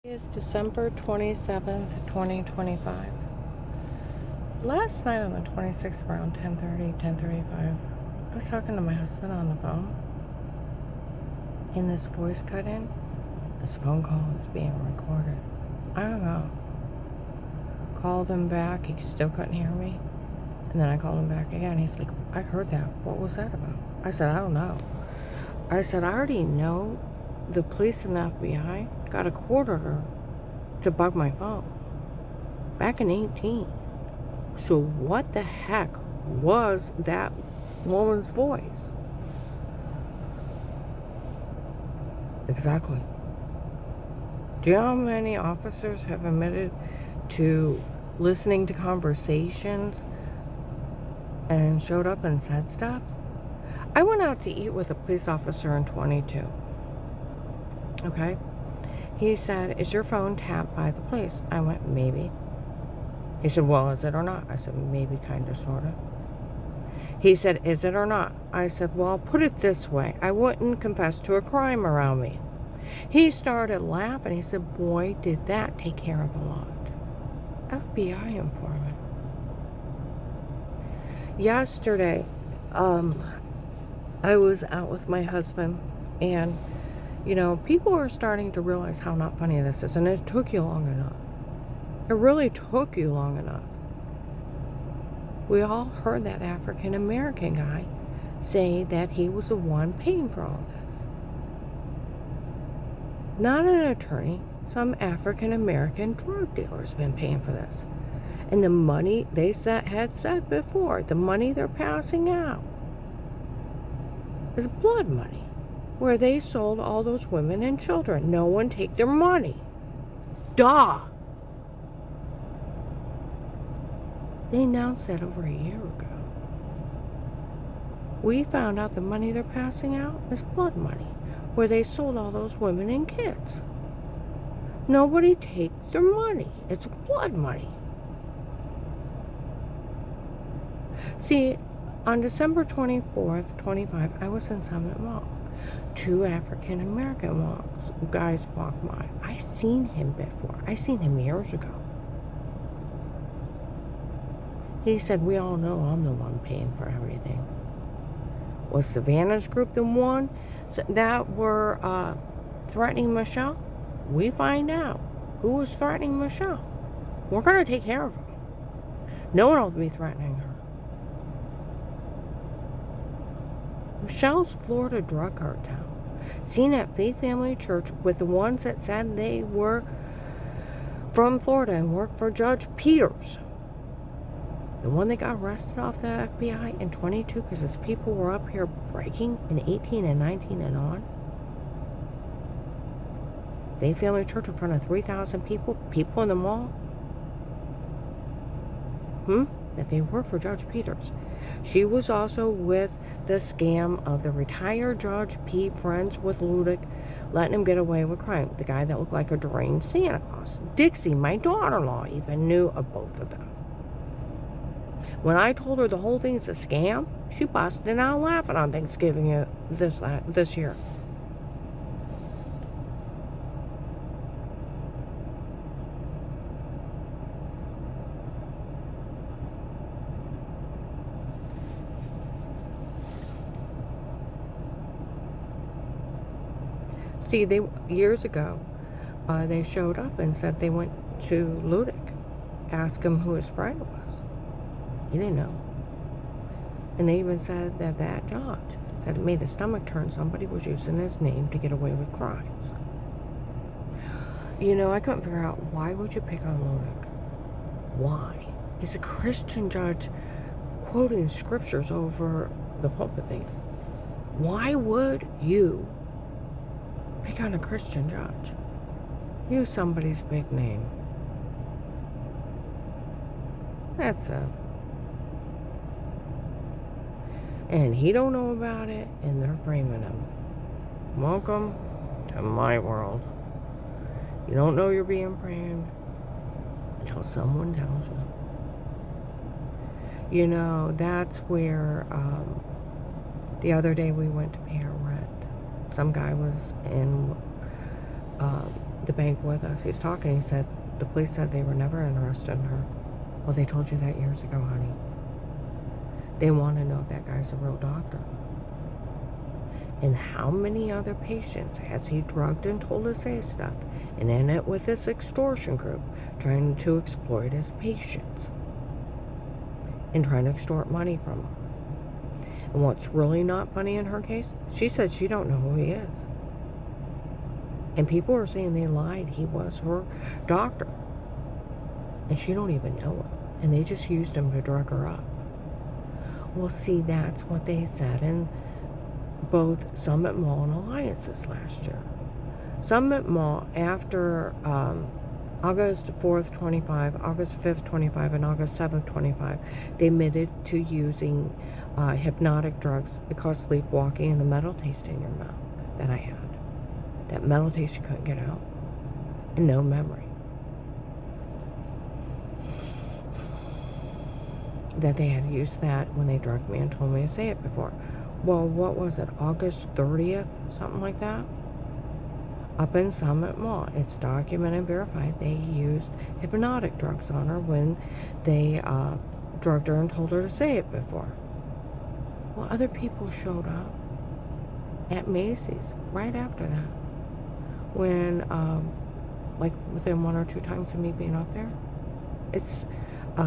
Is December 27th, 2025. Last night on the 26th, around 10:35, I was talking to my husband on the phone, and this voice cut in. This phone call is being recorded. I hung up. Called him back. He still couldn't hear me. And then I called him back again. He's like, I heard that. What was that about? I said, I don't know. I said, I already know the police and the FBI got a court order to bug my phone back in 18. So what the heck was that woman's voice? Exactly. Do you know how many officers have admitted to listening to conversations and showed up and said stuff? I went out to eat with a police officer in 22. Okay? He said, is your phone tapped by the police? I went, maybe. He said, well, is it or not? I said, maybe, kind of, sort of. He said, is it or not? I said, well, I'll put it this way. I wouldn't confess to a crime around me. He started laughing. He said, boy, did that take care of a lot. FBI informant. Yesterday, I was out with my husband, and, people are starting to realize how not funny this is, and it took you long enough. It really took you long enough. We all heard that African American guy say that he was the one paying for all this. Not an attorney. Some African American drug dealer's been paying for this. And the money, they had said before, the money they're passing out is blood money, where they sold all those women and children. No one take their money. Duh! They announced that over a year ago. We found out the money they're passing out is blood money, where they sold all those women and kids. Nobody take their money. It's blood money. See, on December 24th, 25, I was in Summit Mall. Two African American guys walked by. I seen him before. I seen him years ago. He said, we all know I'm the one paying for everything. Was Savannah's group the one that were threatening Michelle? We find out who was threatening Michelle. We're going to take care of her. No one will be threatening her. Michelle's Florida drug cartel, seen at Faith Family Church with the ones that said they were from Florida and worked for Judge Peters. The one that got arrested off the FBI in 22 because his people were up here breaking in 18 and 19 and on. Faith Family Church in front of 3,000 people in the mall. That they worked for Judge Peters. She was also with the scam of the retired Judge Pete, friends with Ludick, letting him get away with crime. The guy that looked like a deranged Santa Claus. Dixie, my daughter-in-law, even knew of both of them. When I told her the whole thing's a scam, she busted out laughing on Thanksgiving this year. See, years ago, they showed up and said they went to Ludick, asked him who his friend was. He didn't know. And they even said that judge said it made his stomach turn. Somebody was using his name to get away with crimes. I couldn't figure out, why would you pick on Ludick? Why? He's a Christian judge quoting scriptures over the pulpit thing. Why would you pick on a Christian judge? Use somebody's big name. That's it. And he don't know about it, and they're framing him. Welcome to my world. You don't know you're being framed until someone tells you. That's where the other day we went to pay our rent. Some guy was in the bank with us. He's talking. He said, the police said they were never interested in her. Well, they told you that years ago, honey. They want to know if that guy's a real doctor. And how many other patients has he drugged and told to say stuff, and in it with this extortion group, trying to exploit his patients and trying to extort money from them. And what's really not funny in her case, she said she don't know who he is. And people are saying they lied. He was her doctor. And she don't even know it. And they just used him to drug her up. Well, see, that's what they said in both Summit Mall and Alliances last year. Summit Mall, after August 4th, 25, August 5th, 25, and August 7th, 25, they admitted to using hypnotic drugs that cause sleepwalking and the metal taste in your mouth that I had. That metal taste you couldn't get out. And no memory. That they had used that when they drugged me and told me to say it before. Well, what was it? August 30th? Something like that? Up in Summit Mall. It's documented and verified. They used hypnotic drugs on her when they drugged her and told her to say it before. Well, other people showed up at Macy's right after that. When, like, within 1 or 2 times of me being up there. It's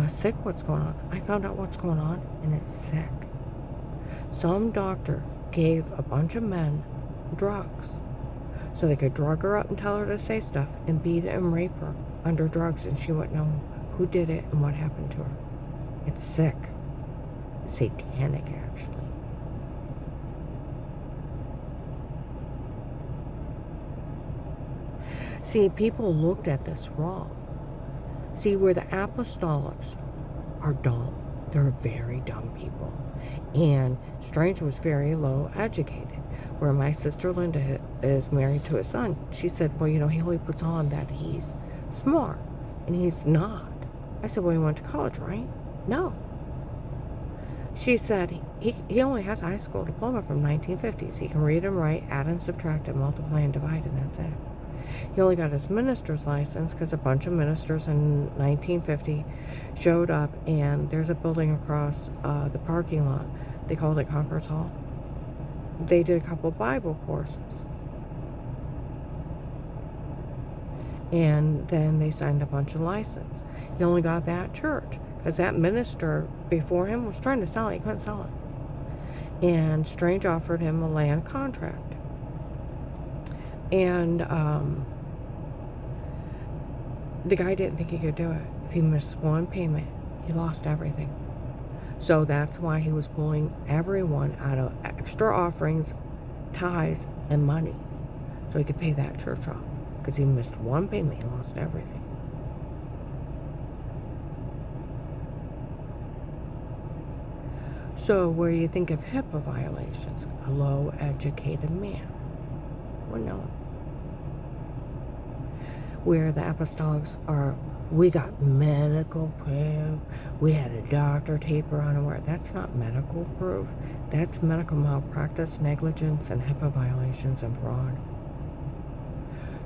sick what's going on. I found out what's going on, and it's sick. Some doctor gave a bunch of men drugs so they could drug her up and tell her to say stuff and beat and rape her under drugs, and she wouldn't know who did it and what happened to her. It's sick. It's satanic, actually. See, people looked at this wrong. See, where the apostolics are dumb. They're very dumb people. And Strange was very low educated. Where my sister Linda is married to his son, she said, well, you know, he only puts on that he's smart. And he's not. I said, well, he went to college, right? No. She said, he only has a high school diploma from 1950s. He can read and write, add and subtract and multiply and divide, and that's it. He only got his minister's license because a bunch of ministers in 1950 showed up, and there's a building across the parking lot. They called it Conference Hall. They did a couple Bible courses. And then they signed a bunch of license. He only got that church because that minister before him was trying to sell it. He couldn't sell it. And Strange offered him a land contract. And the guy didn't think he could do it. If he missed one payment, he lost everything. So that's why he was pulling everyone out of extra offerings, tithes, and money so he could pay that church off. Because he missed one payment, he lost everything. So where you think of HIPAA violations, a low-educated man would know. Where the apostolics are, we got medical proof, we had a doctor tape her unaware. That's not medical proof. That's medical malpractice, negligence, and HIPAA violations and fraud.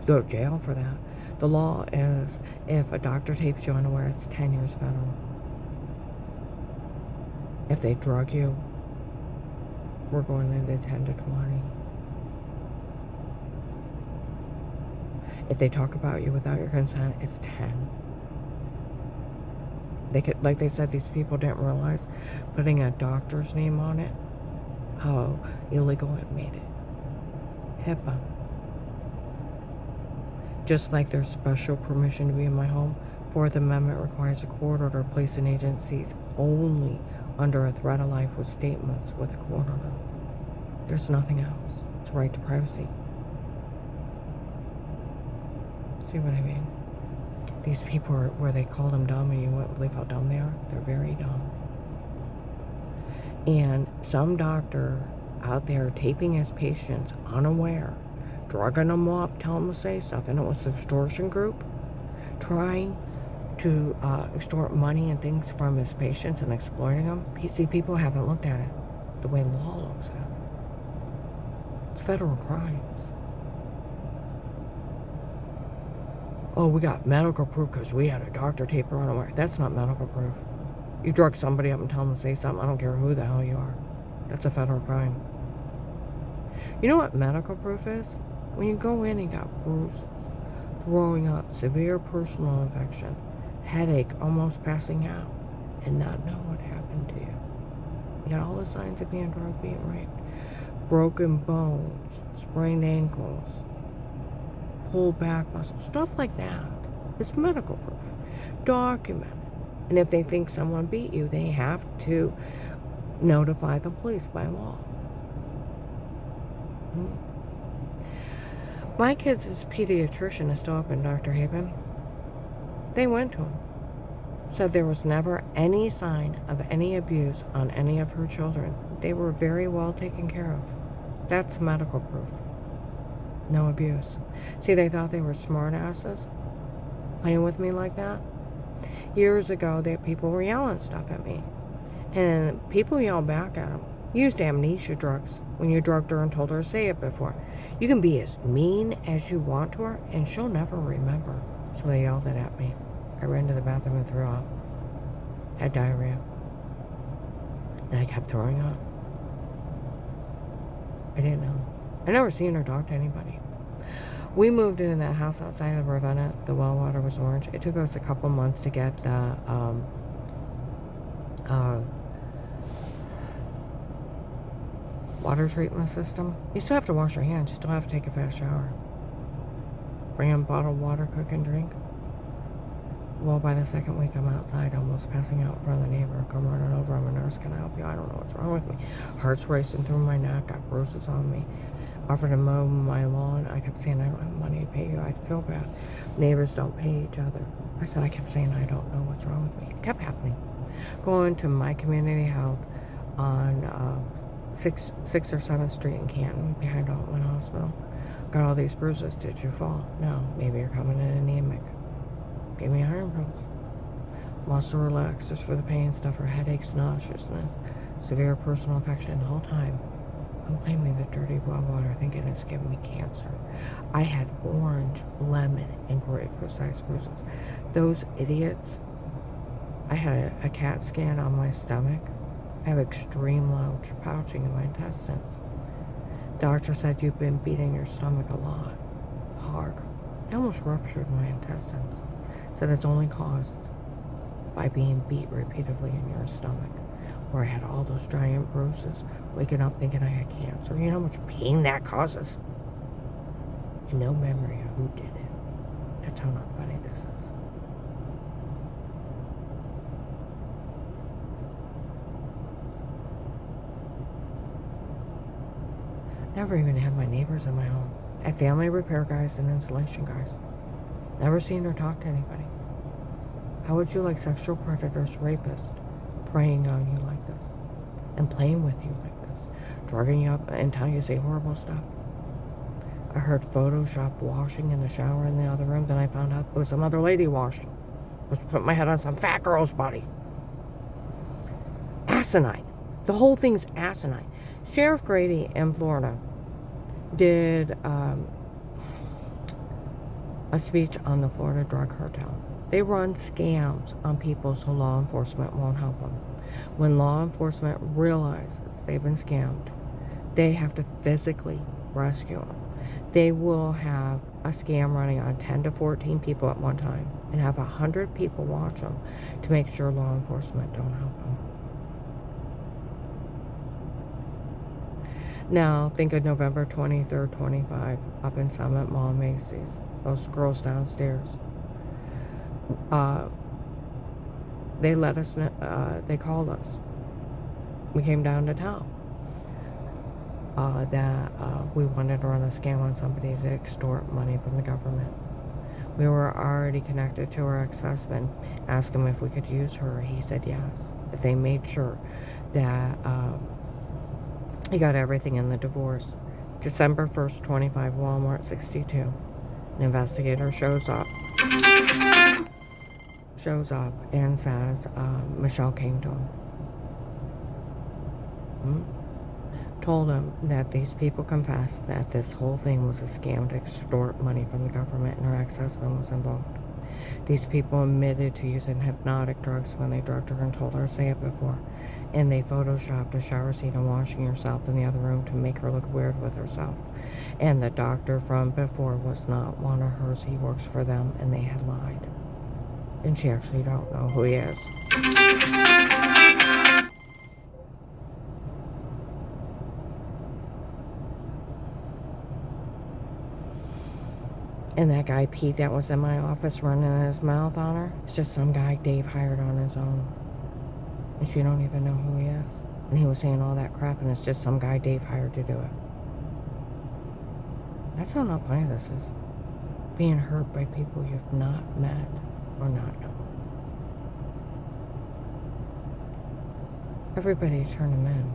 You go to jail for that. The law is, if a doctor tapes you unaware, it's 10 years federal. If they drug you, we're going into 10 to 20. If they talk about you without your consent, it's 10. They could, like they said, these people didn't realize putting a doctor's name on it, how illegal it made it. HIPAA. Just like there's special permission to be in my home, Fourth Amendment requires a court order placing agencies only under a threat of life with statements with a court order. There's nothing else. It's right to privacy. See what I mean? These people are where they call them dumb and you wouldn't believe how dumb they are. They're very dumb. And some doctor out there taping his patients unaware, drugging them up, telling them to say stuff, and it was the extortion group trying to extort money and things from his patients and exploiting them. See, people haven't looked at it the way law looks at it. It's federal crimes. Oh, we got medical proof because we had a doctor tape her on. That's not medical proof. You drug somebody up and tell them to say something. I don't care who the hell you are. That's a federal crime. You know what medical proof is? When you go in and got bruises, throwing up, severe personal infection, headache, almost passing out, and not know what happened to you. You got all the signs of being drugged, being raped, broken bones, sprained ankles, pulled back muscles, stuff like that. It's medical proof. Documented. And if they think someone beat you, they have to notify the police by law. My kids' pediatrician is still up in Dr. Haven. They went to him. Said there was never any sign of any abuse on any of her children. They were very well taken care of. That's medical proof. No abuse. See, they thought they were smart asses playing with me like that. Years ago, people were yelling stuff at me. And people yelled back at them. Used amnesia drugs when you drugged her and told her to say it before. You can be as mean as you want to her, and she'll never remember. So they yelled it at me. I ran to the bathroom and threw up. Had diarrhea. And I kept throwing up. I didn't know. I never seen her talk to anybody. We moved into that house outside of Ravenna. The well water was orange. It took us a couple months to get the water treatment system. You still have to wash your hands. You still have to take a fast shower. Bring in bottled water, cook and drink. Well, by the second week, I'm outside, almost passing out in front of the neighbor. Come running over. I'm a nurse. Can I help you? I don't know what's wrong with me. Heart's racing through my neck. Got bruises on me. Offered to mow my lawn. I kept saying, I don't have money to pay you. I'd feel bad. Neighbors don't pay each other. I kept saying, I don't know what's wrong with me. It kept happening. Going to my community health on 6th or 7th Street in Canton, behind Altman Hospital. Got all these bruises. Did you fall? No. Maybe you're coming in anemic. Gave me iron pills. Muscle relaxers for the pain stuff, for headaches, nauseousness, severe personal infection the whole time. I'm claiming the dirty well water, thinking it's giving me cancer. I had orange, lemon, and grapefruit sized bruises. Those idiots. I had a CAT scan on my stomach. I have extreme large pouching in my intestines. Doctor said you've been beating your stomach a lot. Hard. I almost ruptured my intestines. Said it's only caused by being beat repeatedly in your stomach. Where I had all those giant bruises, waking up thinking I had cancer. You know how much pain that causes? And no memory of who did it. That's how not funny this is. Never even had my neighbors in my home. I had family repair guys and insulation guys. Never seen her talk to anybody. How would you like sexual predators, rapists, preying on you like this? And playing with you like this? Drugging you up and telling you to say horrible stuff? I heard Photoshop washing in the shower in the other room. Then I found out it was some other lady washing. I was putting my head on some fat girl's body. Asinine. The whole thing's asinine. Sheriff Grady in Florida did a speech on the Florida drug cartel. They run scams on people so law enforcement won't help them. When law enforcement realizes they've been scammed, they have to physically rescue them. They will have a scam running on 10 to 14 people at one time and have 100 people watch them to make sure law enforcement don't help them. Now, think of November 23rd, 25, up in Summit Mall, Macy's. Those girls downstairs. They let us know, they called us. We came down to town. That we wanted to run a scam on somebody to extort money from the government. We were already connected to her ex-husband. Asked him if we could use her. He said yes. If they made sure that he got everything in the divorce. December 1st, 25, Walmart 62. An investigator shows up and says Michelle came to him. told him that these people confessed that this whole thing was a scam to extort money from the government, and her ex-husband was involved. These people admitted to using hypnotic drugs when they drugged her and told her to say it before. And they photoshopped a shower scene of washing herself in the other room to make her look weird with herself. And the doctor from before was not one of hers. He works for them, and they had lied. And she actually don't know who he is. And that guy Pete that was in my office running his mouth on her, it's just some guy Dave hired on his own. And she don't even know who he is. And he was saying all that crap, and it's just some guy Dave hired to do it. That's how not funny this is. Being hurt by people you've not met or not known. Everybody turned him in.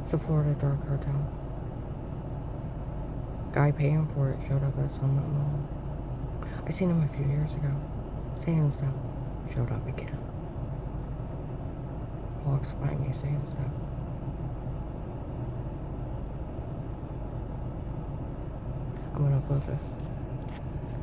It's a Florida drug cartel. Guy paying for it showed up at Summit Mall. I seen him a few years ago, saying stuff. Showed up again. Walks by me saying stuff. I'm gonna upload this.